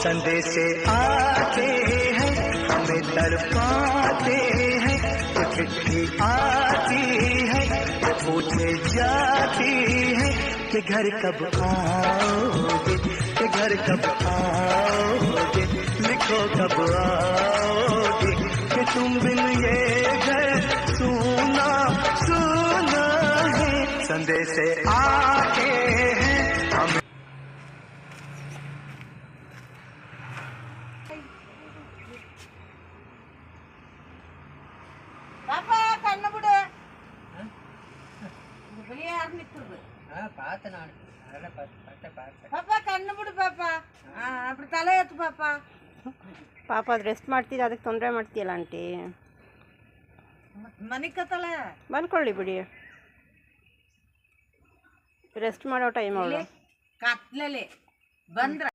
संदेश आते हैं हमें तड़पाते हैं, तो चिट्ठी आती है तो पूछे जाती है कि घर कब आओगे, कि घर कब आओगे, लिखो कब आओगे, कि तुम बिन ये घर सुना सुना है। संदेश आते हैं हमें। பாப்பா கண்ணு விடு. வெளியே யார் நிற்கிறது? பார்த்தேன் நான் அதெல்லாம் பார்த்தேன். ಪಾಪ ಕಣ್ಣು ಬಿಡು ಪಾಪ. அப்படி தலைಯತ್ತು ಪಾಪ. ಪಾಪ ಅದು ರೆಸ್ಟ್ ಮಾಡ್ತಿದ್ದೆ, ಅದಕ್ಕೆ ತೊಂದರೆ ಮಾಡ್ತೀಯಲ್ಲ ಆಂಟಿ. ಮನೆ ಕತ್ತಲೆ ಮಲ್ಕೊಳ್ಳಿ ಬಿಡಿ, ರೆಸ್ಟ್ ಮಾಡೋ ಟೈಮ್ ಅವಳು. ಕತ್ಲಲ್ಲಿ ಬಂದ್ರ